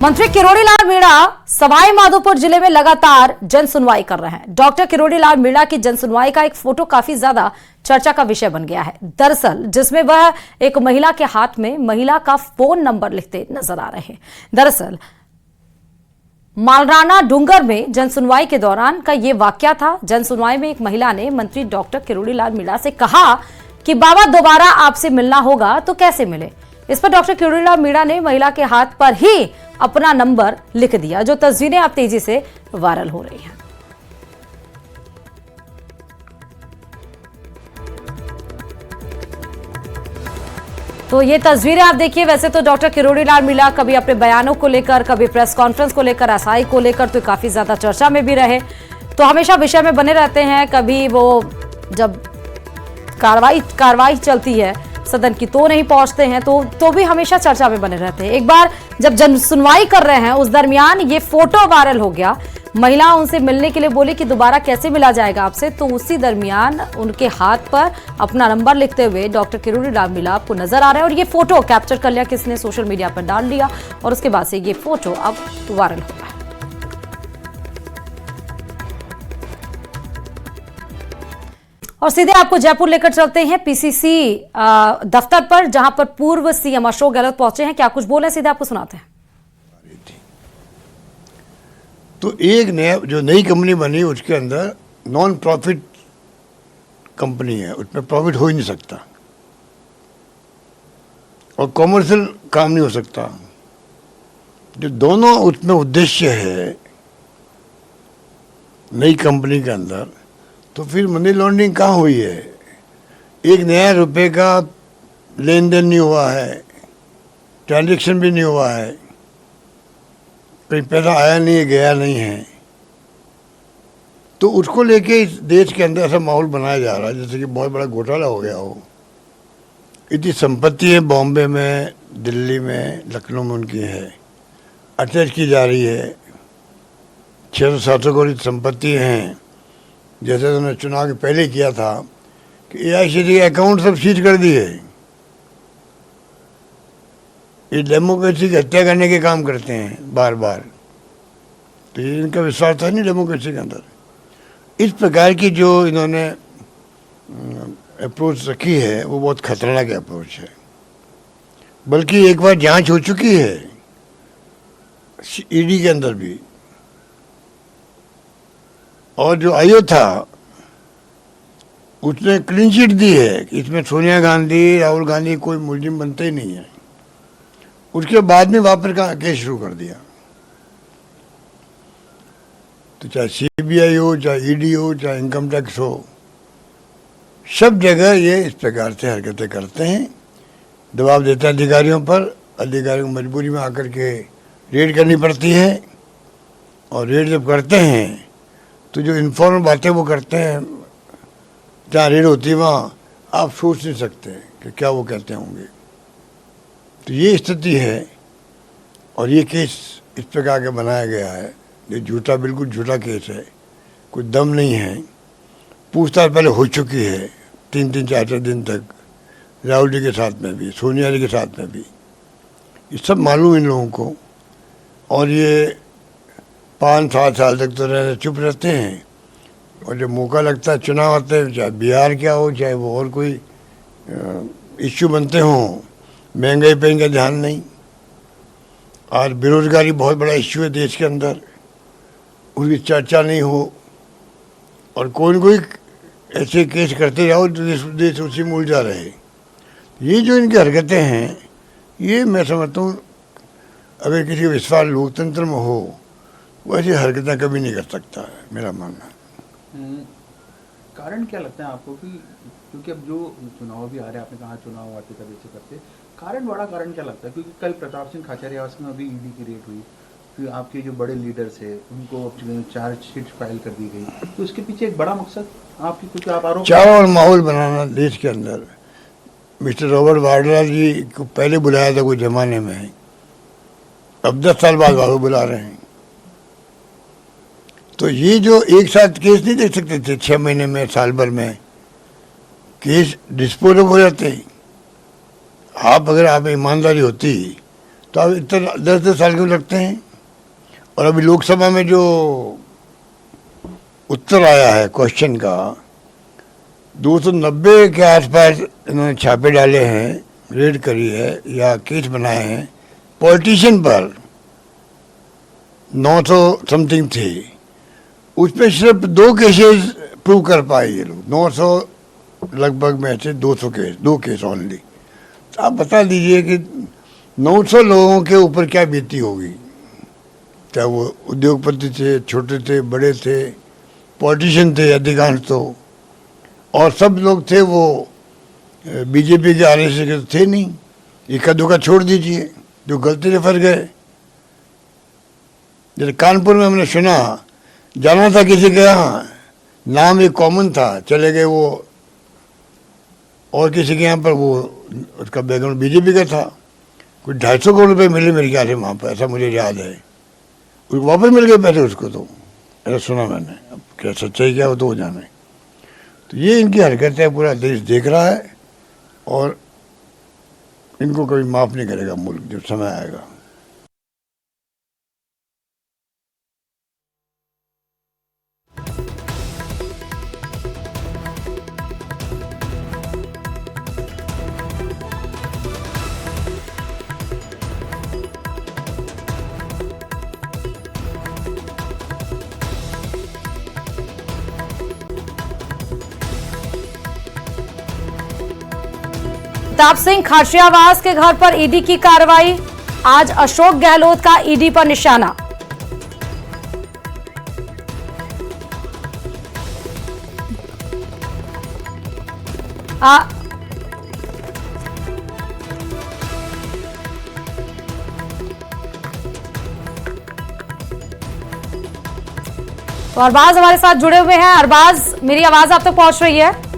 मंत्री किरोड़ी लाल मीणा सवाई माधोपुर जिले में लगातार जन सुनवाई कर रहे हैं। डॉक्टर किरोड़ी लाल मीणा की जन सुनवाई का एक फोटो काफी ज्यादा चर्चा का विषय बन गया है। दरअसल जिसमें वह एक महिला के हाथ में महिला का फोन नंबर लिखते नजर आ रहे हैं। दरअसल मालराना डूंगर में जन सुनवाई के दौरान का ये वाकया था। जन सुनवाई में एक महिला ने मंत्री डॉक्टर किरोड़ी लाल मीणा से कहा कि बाबा दोबारा आपसे मिलना होगा तो कैसे मिले। इस पर डॉक्टर किरोड़ी लाल मीणा ने महिला के हाथ पर ही अपना नंबर लिख दिया, जो तस्वीरें अब तेजी से वायरल हो रही हैं। तो ये तस्वीरें आप देखिए। वैसे तो डॉक्टर किरोड़ी लाल मीणा कभी अपने बयानों को लेकर, कभी प्रेस कॉन्फ्रेंस को लेकर, एसआई को लेकर तो काफी ज्यादा चर्चा में भी रहे, तो हमेशा विषय में बने रहते हैं। कभी वो जब कार्रवाई चलती है सदन की तो नहीं पहुंचते हैं, तो भी हमेशा चर्चा में बने रहते हैं। एक बार जब जन सुनवाई कर रहे हैं उस दरमियान ये फोटो वायरल हो गया। महिला उनसे मिलने के लिए बोली कि दोबारा कैसे मिला जाएगा आपसे, तो उसी दरमियान उनके हाथ पर अपना नंबर लिखते हुए डॉक्टर किरोड़ी लाल मीणा आपको नजर आ रहे हैं। और ये फोटो कैप्चर कर लिया किसने, सोशल मीडिया पर डाल दिया और उसके बाद से ये फोटो अब वायरल हो रहा है। और सीधे आपको जयपुर लेकर चलते हैं पीसीसी दफ्तर पर, जहां पर पूर्व सीएम अशोक गहलोत पहुंचे हैं। क्या कुछ बोले, सीधे आपको सुनाते हैं। तो एक नया जो नई कंपनी बनी उसके अंदर नॉन प्रॉफिट कंपनी है, उसमें प्रॉफिट हो ही नहीं सकता और कॉमर्शियल काम नहीं हो सकता। जो दोनों उसमें उद्देश्य है नई कंपनी के अंदर, तो फिर मनी लॉन्ड्रिंग कहाँ हुई है। एक नया रुपए का लेन देन नहीं हुआ है, ट्रांजैक्शन भी नहीं हुआ है, कहीं पैसा आया नहीं है, गया नहीं है। तो उसको लेके इस देश के अंदर ऐसा माहौल बनाया जा रहा है जैसे कि बहुत बड़ा घोटाला हो गया हो। इतनी संपत्ति है बॉम्बे में, दिल्ली में, लखनऊ में उनकी है, अटैच की जा रही है। 600-700 करोड़ संपत्ति हैं। जैसे उन्होंने चुनाव के पहले किया था कि एआईसीसी के अकाउंट सब सीज कर दिए। ये डेमोक्रेसी की हत्या करने के काम करते हैं बार बार, तो ये इनका विश्वास था नहीं डेमोक्रेसी के अंदर। इस प्रकार की जो इन्होंने अप्रोच रखी है वो बहुत खतरनाक अप्रोच है। बल्कि एक बार जांच हो चुकी है ईडी के अंदर भी, और जो आयोग था उसने क्लीन चिट दी है कि इसमें सोनिया गांधी, राहुल गांधी कोई मुलजिम बनते ही नहीं है। उसके बाद में वापस का केस शुरू कर दिया। तो चाहे सीबीआई हो, चाहे ईडी हो, चाहे इनकम टैक्स हो, सब जगह ये इस प्रकार से हरकतें करते हैं, दबाव देते हैं अधिकारियों पर। अधिकारियों को मजबूरी में आकर के रेड करनी पड़ती है, और रेड जब करते हैं तो जो इन्फॉर्मल बातें वो करते हैं, जहाँ रेड होती है वहाँ आप सोच नहीं सकते कि क्या वो कहते होंगे। तो ये स्थिति है, और ये केस इस प्रकार का बनाया गया है। ये झूठा, बिल्कुल झूठा केस है, कोई दम नहीं है। पूछताछ पहले हो चुकी है 3-3, 4-4 दिन तक, राहुल जी के साथ में भी, सोनिया जी के साथ में भी। ये सब मालूम इन लोगों को, और ये 5-7 साल तक तो चुप रहते हैं। और जब मौका लगता है, चुनाव आते हैं, चाहे बिहार क्या हो, चाहे वो और कोई इश्यू बनते हों, महंगाई पे इनका ध्यान नहीं। आज बेरोजगारी बहुत बड़ा इश्यू है देश के अंदर, उसकी चर्चा नहीं हो, और कोई न कोई ऐसे केस करते जाओ तो देश उसी में उलझा रहे। ये जो इनकी हरकतें हैं, ये मैं समझता हूँ अगर किसी का विश्वास लोकतंत्र में हो, वैसी हरकतें कभी नहीं कर सकता है, मेरा मानना है। कारण क्या लगता है आपको कि क्योंकि अब जो चुनाव भी आ रहे हैं, आपने कहा चुनाव आते तब ऐसे करते, बड़ा कारण क्या लगता है? क्योंकि कल प्रताप सिंह खाचरियावास में अभी ईडी की रेड हुई, फिर आपके जो बड़े लीडर्स है उनको चार्जशीट फाइल कर दी गई, तो इसके पीछे एक बड़ा मकसद आपकी कुछ आप आरोप चारों और माहौल बनाना देश के अंदर। मिस्टर रॉबर्ट वाड्रा जी को पहले बुलाया था कोई जमाने में, अब 10 साल बाद वापस बुला रहे हैं। तो ये जो एक साथ केस नहीं देख सकते थे, 6 महीने में, साल भर में केस डिस्पोज हो जाते। अगर आप ईमानदारी होती तो अब इतना 10-10 साल क्यों लगते हैं। और अभी लोकसभा में जो उत्तर आया है क्वेश्चन का, 290 के आसपास इन्होंने छापे डाले हैं, रेड करी है या केस बनाए हैं पॉलिटिशियन पर। 900 समथिंग थे, उसमें सिर्फ 2 केसेस प्रूव कर पाए ये लोग। 900 लगभग में से 2 केस ओनली। तो आप बता दीजिए कि 900 लोगों के ऊपर क्या बीती होगी, चाहे वो उद्योगपति थे, छोटे थे, बड़े थे, पॉलिटिशियन थे अधिकांश तो, और सब लोग थे वो बीजेपी के आरएसएस के तो थे नहीं। इक्का दुक्का छोड़ दीजिए जो गलती से फंस गए। जैसे कानपुर में हमने सुना, जाना था किसी के यहाँ, नाम एक कॉमन था, चले गए वो और किसी के यहाँ पर, वो उसका बैकग्राउंड बीजेपी का था। कुछ 250 करोड़ रुपए मिले मेरे ख्याल से वहाँ पर, ऐसा मुझे याद है। उसको वापस मिल गए पैसे उसको, तो ऐसा सुना मैंने। अब क्या सच्चाई क्या हो तो जाने। तो ये इनकी हरकत है, पूरा देश देख रहा है और इनको कभी माफ़ नहीं करेगा मुल्क, जब समय आएगा। प्रताप सिंह खाचरियावास के घर पर ईडी की कार्रवाई। आज अशोक गहलोत का ईडी पर निशाना। तो अरबाज हमारे साथ जुड़े हुए हैं। अरबाज, मेरी आवाज आप तक पहुंच रही है?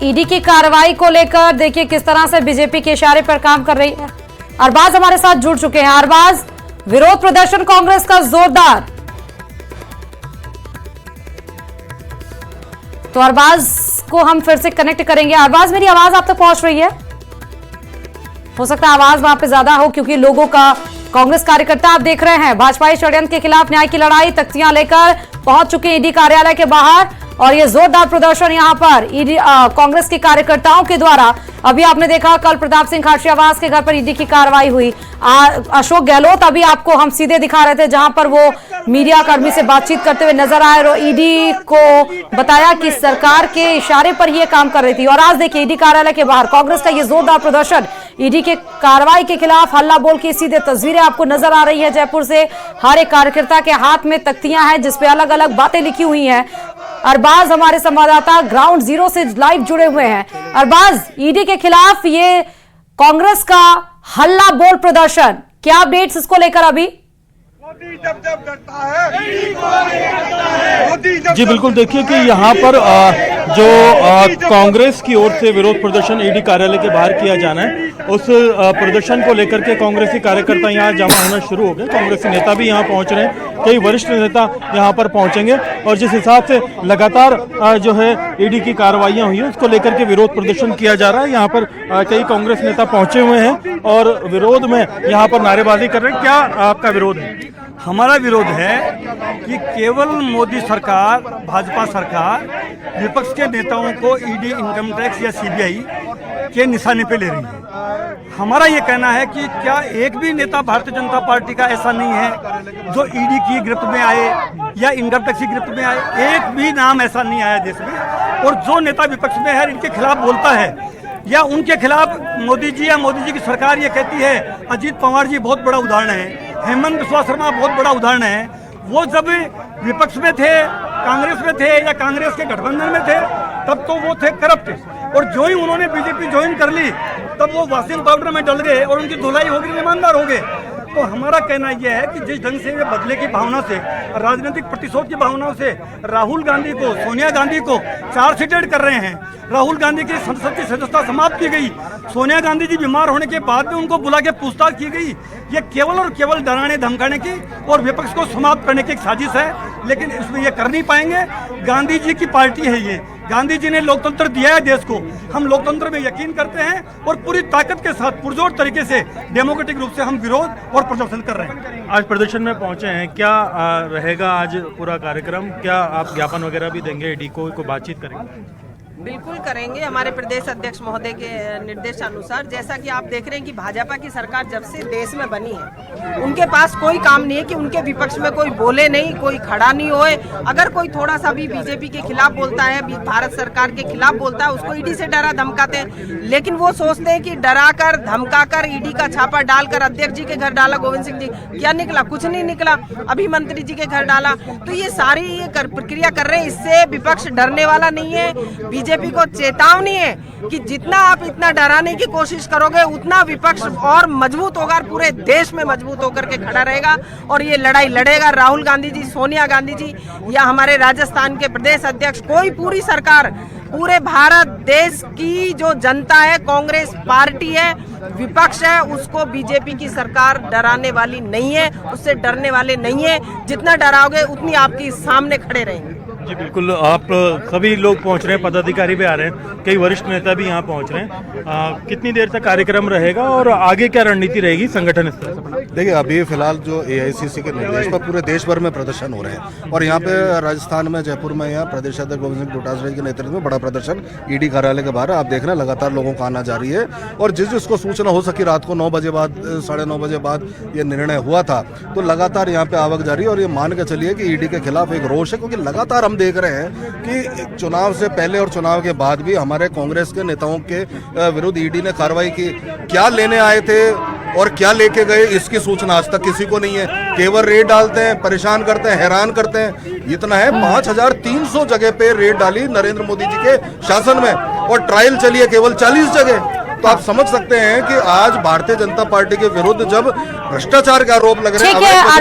ईडी की कार्रवाई को लेकर देखिए किस तरह से बीजेपी के इशारे पर काम कर रही है। अरबाज हमारे साथ जुड़ चुके हैं। अरबाज, विरोध प्रदर्शन कांग्रेस का जोरदार। तो अरबाज को हम फिर से कनेक्ट करेंगे। अरबाज, मेरी आवाज आप तक पहुंच रही है? हो सकता है आवाज वहां पे ज्यादा हो, क्योंकि लोगों का, कांग्रेस कार्यकर्ता आप देख रहे हैं भाजपाई षड्यंत्र के खिलाफ न्याय की लड़ाई, तख्तियां लेकर पहुंच चुके हैं ईडी कार्यालय के बाहर। और ये जोरदार प्रदर्शन यहां पर ईडी कांग्रेस के कार्यकर्ताओं के द्वारा। अभी आपने देखा कल प्रताप सिंह खाचरियावास के घर पर ईडी की कार्रवाई हुई। अशोक गहलोत अभी आपको हम सीधे दिखा रहे थे, जहां पर वो मीडिया कर्मी से बातचीत करते हुए नजर आए और ईडी को बताया कि सरकार के इशारे पर ही ये काम कर रही थी। और आज देखिए ईडी कार्यालय के बाहर कांग्रेस का ये जोरदार प्रदर्शन, ईडी के कार्रवाई के खिलाफ हल्ला बोल की सीधे तस्वीरें आपको नजर आ रही है जयपुर से। हर एक कार्यकर्ता के हाथ में तख्तियां हैं जिसपे अलग अलग बातें लिखी हुई हैं। अरबाज हमारे संवाददाता ग्राउंड जीरो से लाइव जुड़े हुए हैं। अरबाज, ईडी के खिलाफ ये कांग्रेस का हल्ला बोल प्रदर्शन, क्या अपडेट्स इसको लेकर अभी? जी बिल्कुल, देखिए कि यहाँ पर जो कांग्रेस की ओर से विरोध प्रदर्शन ईडी कार्यालय के बाहर किया जाना है, उस प्रदर्शन को लेकर के कांग्रेसी कार्यकर्ता यहाँ जमा होना शुरू हो गए। कांग्रेसी नेता भी यहाँ पहुँच रहे हैं, कई वरिष्ठ नेता यहाँ पर पहुँचेंगे। और जिस हिसाब से लगातार जो है ईडी की कार्रवाइयाँ हुई हैं, उसको लेकर के विरोध प्रदर्शन किया जा रहा है। यहाँ पर कई कांग्रेस नेता पहुँचे हुए हैं और विरोध में यहाँ पर नारेबाजी कर रहे हैं। क्या आपका विरोध है? हमारा विरोध है कि केवल मोदी सरकार, भाजपा सरकार विपक्ष के नेताओं को ईडी, इनकम टैक्स या सीबीआई के निशाने पे ले रही है। हमारा ये कहना है कि क्या एक भी नेता भारतीय जनता पार्टी का ऐसा नहीं है जो ईडी की गिरफ्त में आए या इनकम टैक्स की गिरफ्त में आए। एक भी नाम ऐसा नहीं आया देश में। और जो नेता विपक्ष में है, इनके खिलाफ बोलता है या उनके खिलाफ मोदी जी या मोदी जी की सरकार ये कहती है, अजीत पवार जी बहुत बड़ा उदाहरण है, हेमंत बिस्वा शर्मा बहुत बड़ा उदाहरण है। वो जब विपक्ष में थे, कांग्रेस में थे या कांग्रेस के गठबंधन में थे, तब तो वो थे करप्ट। और जो ही उन्होंने बीजेपी ज्वाइन कर ली, तब वो वॉशिंग पाउडर में डल गए और उनकी धुलाई हो गई, ईमानदार हो गए। तो हमारा कहना यह है कि जिस ढंग से वे बदले की भावना से, राजनीतिक प्रतिशोध की भावनाओं से राहुल गांधी को, सोनिया गांधी को चार्जशीटेड कर रहे हैं। राहुल गांधी की संसद की सदस्यता समाप्त की गई, सोनिया गांधी जी बीमार होने के बाद में उनको बुला के पूछताछ की गई। ये केवल और केवल डराने धमकाने की और विपक्ष को समाप्त करने की एक साजिश है, लेकिन इसमें ये कर नहीं पाएंगे। गांधी जी की पार्टी है ये, गांधी जी ने लोकतंत्र दिया है देश को, हम लोकतंत्र में यकीन करते हैं और पूरी ताकत के साथ पुरजोर तरीके से डेमोक्रेटिक रूप से हम विरोध और प्रदर्शन कर रहे हैं। आज प्रदर्शन में पहुंचे हैं, क्या रहेगा आज पूरा कार्यक्रम? क्या आप ज्ञापन वगैरह भी देंगे ईडी को बातचीत करेंगे? बिल्कुल करेंगे। हमारे प्रदेश अध्यक्ष महोदय के निर्देशानुसार, जैसा कि आप देख रहे हैं कि भाजपा की सरकार जब से देश में बनी है, उनके पास कोई काम नहीं है कि उनके विपक्ष में कोई बोले नहीं, कोई खड़ा नहीं होए। अगर कोई थोड़ा सा भी बीजेपी के खिलाफ बोलता है, भारत सरकार के खिलाफ बोलता है, उसको ईडी से डरा धमकाते हैं। लेकिन वो सोचते हैं कि डरा कर धमका कर ईडी का छापा डालकर अध्यक्ष जी के घर डाला गोविंद सिंह जी, क्या निकला? कुछ नहीं निकला। अभी मंत्री जी के घर डाला। तो ये सारी ये प्रक्रिया कर रहे हैं, इससे विपक्ष डरने वाला नहीं है। बीजेपी को चेतावनी है कि जितना आप इतना डराने की कोशिश करोगे उतना विपक्ष और मजबूत होगा, पूरे देश में मजबूत होकर के खड़ा रहेगा और ये लड़ाई लड़ेगा। राहुल गांधी जी, सोनिया गांधी जी या हमारे राजस्थान के प्रदेश अध्यक्ष, कोई पूरी सरकार, पूरे भारत देश की जो जनता है, कांग्रेस पार्टी है, विपक्ष है, उसको बीजेपी की सरकार डराने वाली नहीं है, उससे डरने वाले नहीं है। जितना डराओगे उतनी आपके सामने खड़े रहेंगे। जी बिल्कुल, आप सभी लोग पहुंच रहे हैं, पदाधिकारी भी आ रहे हैं, कई वरिष्ठ नेता भी यहाँ पहुंच रहे हैं। कितनी देर तक कार्यक्रम रहेगा और आगे क्या रणनीति रहेगी संगठन स्तर से? देखिए, अभी फिलहाल जो एआईसीसी के निर्देश पर पूरे देश भर में प्रदर्शन हो रहे हैं और यहाँ पे राजस्थान में, जयपुर में, यहाँ प्रदेश अध्यक्ष गोविंद सिंह डोटासरा के नेतृत्व में बड़ा प्रदर्शन ईडी कार्यालय के बाहर आप देख रहे हैं। लगातार लोगों का आना जारी है और जिसको सूचना हो सकी रात को 9 बजे बाद, 9:30 बजे बाद ये निर्णय हुआ था, तो लगातार यहाँ पे आवक जारी है। और ये मान के चलिए कि ईडी के खिलाफ एक रोष है, क्योंकि लगातार हम देख रहे हैं कि चुनाव से पहले और चुनाव के बाद भी हमारे कांग्रेस के नेताओं के विरुद्ध ईडी ने कार्रवाई की। क्या लेने आए थे और क्या लेके गए, इसकी सूचना आज तक किसी को नहीं है। केवल रेड डालते हैं, परेशान करते हैं, हैरान करते हैं। इतना है, 5300 जगह पे रेड डाली नरेंद्र मोदी जी के शासन में और ट्रायल चली है केवल 40 जगह। तो आप समझ सकते हैं कि आज भारतीय जनता पार्टी के विरुद्ध जब भ्रष्टाचार के आरोप लग रहे हैं,